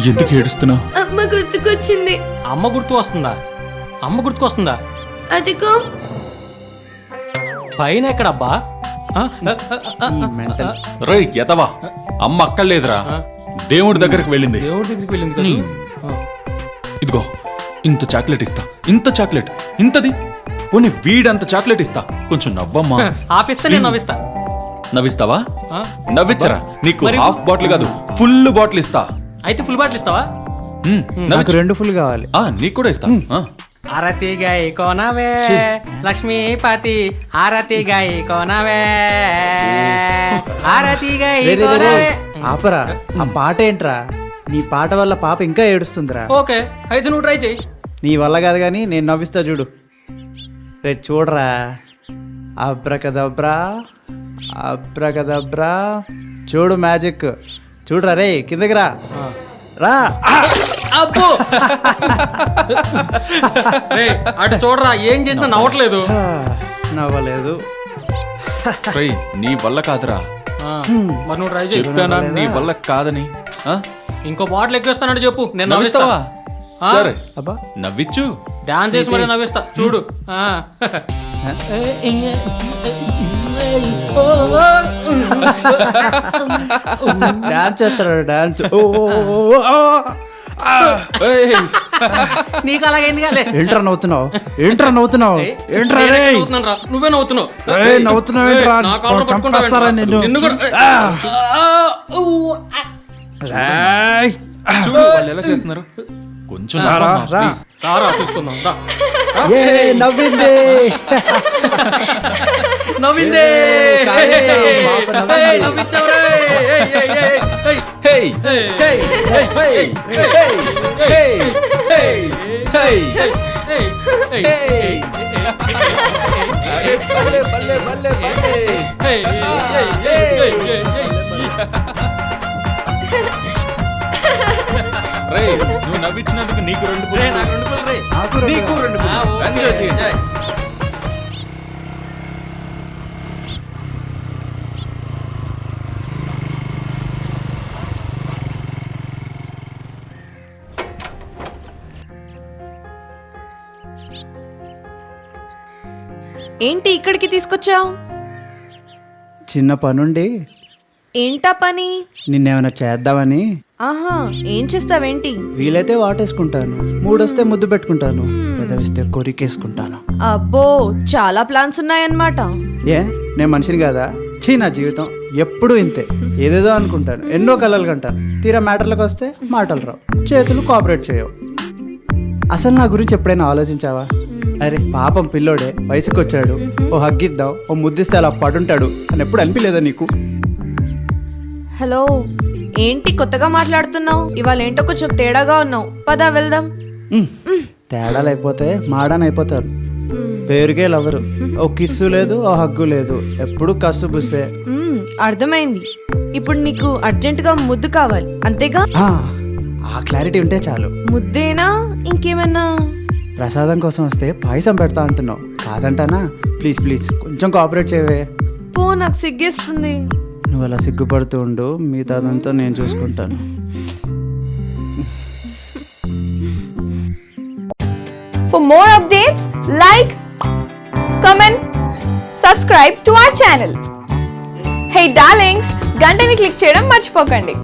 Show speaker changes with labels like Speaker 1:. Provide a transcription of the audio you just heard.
Speaker 1: ఎందుకు ఏడుస్తున్నావు?
Speaker 2: అమ్మ గుర్తుకొచ్చింది.
Speaker 3: అమ్మ గుర్తు వస్తుందా? అమ్మ గుర్తుకొస్తుందా?
Speaker 2: అదిగో
Speaker 3: పైన ఎక్కడబ్బా?
Speaker 1: రే ఎతవా, అమ్మ అక్కడ లేదురా, దేవుడి దగ్గరకు వెళ్ళింది.
Speaker 3: దేవుడి దగ్గరికి వెళ్ళింది కదా.
Speaker 1: ఇదిగో ఇంత చాక్లెట్ ఇస్తా, ఇంత చాక్లెట్, ఇంతది పోనీ వీడంత చాక్లెట్ ఇస్తా, కొంచెం నవ్వమ్మా.
Speaker 3: ఆపిస్తా, నేను నవ్విస్తా.
Speaker 1: నవ్విస్తావా?
Speaker 3: ఆ?
Speaker 1: నవ్విచ్చరా, నీకు
Speaker 3: మరి-
Speaker 1: హాఫ్ బాటిల్ కాదు ఫుల్ బాటిల్ ఇస్తా.
Speaker 3: అయితే ఫుల్ బాటిల్ ఇస్తావా?
Speaker 4: నాకు 2 ఫుల్ కావాలి.
Speaker 1: నీకు కూడా ఇస్తా.
Speaker 3: ఆరతి గై కోనవే లక్ష్మీపతి, ఆరతి గై కోనవే, ఆరతి గై
Speaker 4: రే, రే, రే,
Speaker 3: కోనవే.
Speaker 4: రే, ఆపరా. ఆ పాట ఏంట్రా? నీ పాట వల్ల పాప ఇంకా ఏడుస్తుందిరా.
Speaker 3: ఓకే, అయితే నువ్వు ట్రై చేయి.
Speaker 4: నీ వల్ల కాదు కానీ నేను నవ్విస్తా చూడు. రే చూడరా, అబ్రకదబ్రా అబ్రకదబ్రా, చూడు మ్యాజిక్ చూడరా. రే కిందకి రా, రా.
Speaker 3: అబ్బో రేయ్, అటు చూడరా, ఏం చేసినా నవ్వట్లేదు.
Speaker 4: నవ్వలేదు.
Speaker 1: రేయ్, నీ వల్ల కాదురా,
Speaker 3: మరి నువ్వు ట్రై చేయి.
Speaker 1: చెప్పానా నీ వల్ల కాదని.
Speaker 3: ఇంకో బాటిల్ ఎక్కిస్తానంటే చెప్పు, నేను
Speaker 1: నవ్విస్తావా?
Speaker 3: నవ్విస్తావా?
Speaker 1: సరే
Speaker 4: అబ్బా
Speaker 1: నవ్విచ్చు.
Speaker 3: డాన్స్ చేసి మరీ నవ్విస్తా చూడు.
Speaker 4: డాన్స్ చేస్తాడు, డాన్స్.
Speaker 3: నీకు అలాగైంది కాలే.
Speaker 4: ఏంట్రా నవ్వుతున్నావు? ఏంట్రా నవ్వుతున్నావు? ఏంట్రా రే?
Speaker 3: నువ్వే నవ్వుతున్నావు.
Speaker 4: ఏయ్, నవ్వుతున్నావు ఏంట్రా?
Speaker 3: నా కాళ్ళలో
Speaker 4: చంపేస్తారా నిన్ను?
Speaker 3: నిన్ను కూడా.
Speaker 4: రేయ్.
Speaker 1: చూడు వాళ్ళు ఎలా చేస్తున్నారు. కొంచెం
Speaker 4: రా,
Speaker 1: నవ్వమ్మా,
Speaker 4: రా.
Speaker 1: please.
Speaker 3: రారా చూసుకుందాం, రా.
Speaker 4: ఏ నవ్వింది.
Speaker 3: నవ్విందే.
Speaker 4: కానిచ్చావు, పాప నవ్వింది.
Speaker 3: ఏయ్, నవ్వించావు రే. ఏయ్, ఏయ్, ఏయ్, ఏయ్.
Speaker 1: Hey, hey, hey, hey, hey, hey, hey, hey,
Speaker 3: ఏయ్, ఏయ్, ఏయ్,
Speaker 1: బల్లే, బల్లే, బల్లే, బల్లే.
Speaker 3: ఏయ్, ఏయ్, ఏయ్, ఏయ్, ఏయ్.
Speaker 1: రేయ్, నువ్వు నవ్వించినందుకు నీకు 2
Speaker 3: రే,
Speaker 1: పువ్వులు.
Speaker 3: నాకు 2 పువ్వులు రే.
Speaker 4: నాకు రెండు.
Speaker 1: నీకు 2
Speaker 3: ఆ,
Speaker 1: పువ్వులు.
Speaker 3: ఓకే.
Speaker 1: ఎంజాయ్ చేయండి.
Speaker 2: ఏంటి ఇక్కడికి తీసుకొచ్చావు?
Speaker 4: చిన్న పనుండి
Speaker 2: ఏంటా పని?
Speaker 4: నిన్నేమైనా చేద్దామని.
Speaker 2: ఆహా, ఏం చేస్తావేంటి?
Speaker 4: వీలైతే వాటేసుకుంటాను, మూడొస్తే ముద్దు పెట్టుకుంటాను, పెదవిస్తే కొరికేసుకుంటాను.
Speaker 2: అబ్బో, చాలా ప్లాన్స్ ఉన్నాయన్నమాట.
Speaker 4: ఏ నేను మనిషిని కాదా? చీ, నా జీవితం ఎప్పుడూ ఇంతే. ఏదేదో అనుకుంటాను, ఎన్నో కలలు కంటాను, తీరా మ్యాటర్లకు వస్తే మాటలు రావు, చేతులు కోఆపరేట్ చేయవు. అసలు నా గురించి ఎప్పుడైనా ఆలోచించావా? అరే పాపం పిల్లోడే, వయసుకి వచ్చాడు, ఓ హగ్గిద్దాం, ఓ ముద్దిస్తే అలా పడుంటాడు అని ఎప్పుడు అనిపించలేదా నీకు?
Speaker 2: హలో, ఏంటి కొత్తగా మాట్లాడుతున్నావు? ఇవాళ ఏంటో కొంచెం తేడాగా ఉన్నావు. పదా వెళ్దాం.
Speaker 4: తేడా లేకపోతే మాడాన్ అయిపోతారు. పేరుకే లవరు, ఓ కిస్సు లేదు, ఓ హగ్గు లేదు, ఎప్పుడు కస్సు బుస్సే.
Speaker 2: అర్థమైంది. ఇప్పుడు నీకు అర్జెంటుగా ముద్దు కావాలి అంతేగా?
Speaker 4: ఆ క్లారిటీ ఉంటే చాలు.
Speaker 2: ముద్దేనా ఇంకేమన్నా?
Speaker 4: ప్రసాదం కోసం వస్తే పాయసం పెడతా అంటున్నావు, కాదంటానా? ప్లీజ్ ప్లీజ్ కొంచెం కోఆపరేట్ చేయవే.
Speaker 2: పో, నాకు సిగ్గేస్తుంది.
Speaker 4: నువ్వు అలా సిగ్గుపడుతూ ఉండు, మిగతాదంతా నేను చూసుకుంటాను.
Speaker 5: For more updates, like, comment, subscribe to our channel. Hey darlings, గంటని click చేయడం మర్చిపోకండి.